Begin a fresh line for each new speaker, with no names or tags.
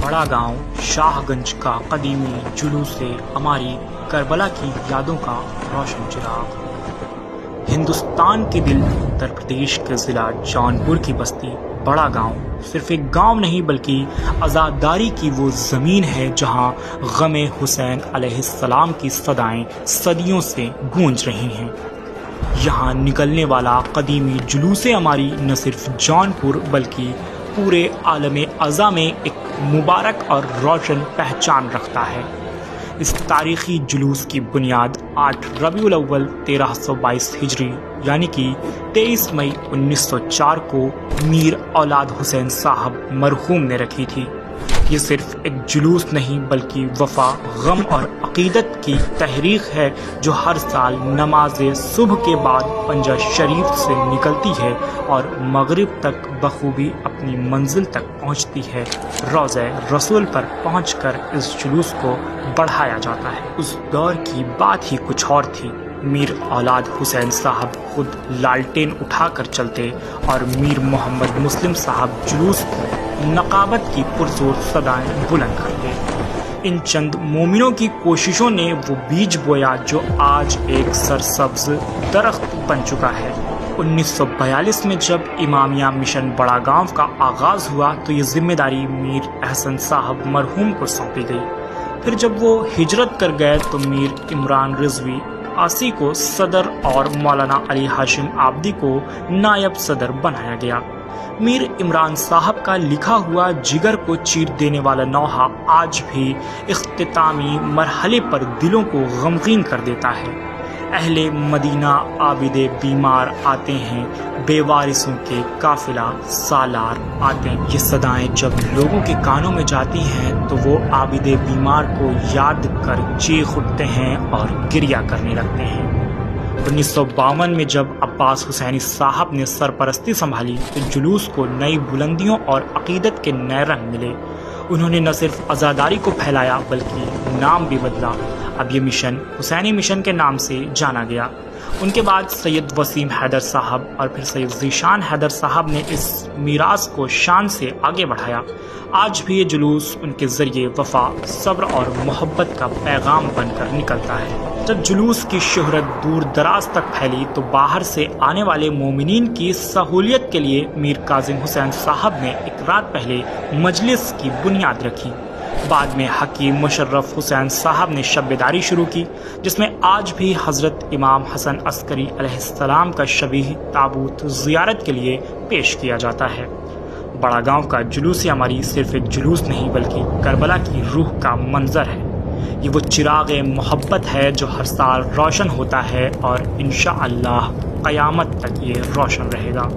बड़ा गांव शाहगंज का कदीमी जुलूस से हमारी करबला की यादों का रोशन चिराग। हिंदुस्तान के दिल उत्तर प्रदेश के ज़िला जौनपुर की बस्ती बड़ा गांव सिर्फ एक गांव नहीं बल्कि आज़ादारी की वो ज़मीन है जहां गम हुसैन अलैहिस्सलाम की सदाएं सदियों से गूंज रही हैं। यहाँ निकलने वाला कदीमी जुलूस हमारी न सिर्फ जौनपुर बल्कि पूरे आलम अज़ा में एक मुबारक और रोशन पहचान रखता है। इस तारीख़ी जुलूस की बुनियाद 8 रबीउल अव्वल 1322 हिजरी यानी कि 23 मई 1904 को मीर औलाद हुसैन साहब मरहूम ने रखी थी। ये सिर्फ एक जुलूस नहीं बल्कि वफ़ा, गम और अक़ीदत की तहरीक है जो हर साल नमाज सुबह के बाद पंजा शरीफ से निकलती है और मगरिब तक बखूबी अपनी मंजिल तक पहुंचती है। रोज़े रसूल पर पहुंचकर इस जुलूस को बढ़ाया जाता है। उस दौर की बात ही कुछ और थी। मीर औलाद हुसैन साहब खुद लालटेन उठाकर चलते और मीर मोहम्मद मुस्लिम साहब जुलूस को नकाबत की पुरजोर सदाएं बुलंद करते। इन चंद मोमिनों की कोशिशों ने वो बीज बोया जो आज एक सरसब्ज दरख्त बन चुका है। 1942 में जब इमामिया मिशन बड़ा गांव का आगाज़ हुआ तो ये जिम्मेदारी मीर अहसन साहब मरहूम को सौंपी गई। फिर जब वो हिजरत कर गए तो मीर इमरान रिजवी आसी को सदर और मौलाना अली हाशिम आबदी को नायब सदर बनाया गया। मीर इमरान साहब का लिखा हुआ जिगर को चीर देने वाला नौहा आज भी इख्तितामी मरहले पर दिलों को गमगीन कर देता है। अहले मदीना आबिदे बीमार आते हैं, बेवारिसों के काफिला सालार आते हैं। ये सदाएं जब लोगों के कानों में जाती हैं तो वो आबिदे बीमार को याद कर चीख उठते हैं और गिरिया करने लगते हैं। 1952 में जब अब्बास हुसैनी साहब ने सरपरस्ती संभाली तो जुलूस को नई बुलंदियों और अकीदत के नए रंग मिले। उन्होंने न सिर्फ आज़ादारी को फैलाया बल्कि नाम भी बदला। अब ये मिशन हुसैनी मिशन के नाम से जाना गया। उनके बाद सैयद वसीम हैदर साहब और फिर सैयद ज़ीशान हैदर साहब ने इस मीरास को शान से आगे बढ़ाया। आज भी ये जुलूस उनके ज़रिए वफ़ा, सब्र और मोहब्बत का पैगाम बनकर निकलता है। जब जुलूस की शोहरत दूर दराज तक फैली तो बाहर से आने वाले मोमिनीन की सहूलियत के लिए मीर कासिम हुसैन साहब ने एक रात पहले मजलिस की बुनियाद रखी। बाद में हकीम मुशर्रफ हुसैन साहब ने शब-ए-दारी शुरू की जिसमें आज भी हज़रत इमाम हसन अस्करी अलैहिस्सलाम का शबीह ताबूत ज़ियारत के लिए पेश किया जाता है। बड़ा गांव का जुलूस हमारी सिर्फ एक जुलूस नहीं बल्कि करबला की रूह का मंजर है। ये वो चिराग मोहब्बत है जो हर साल रोशन होता है और इंशाअल्लाह क़यामत तक ये रोशन रहेगा।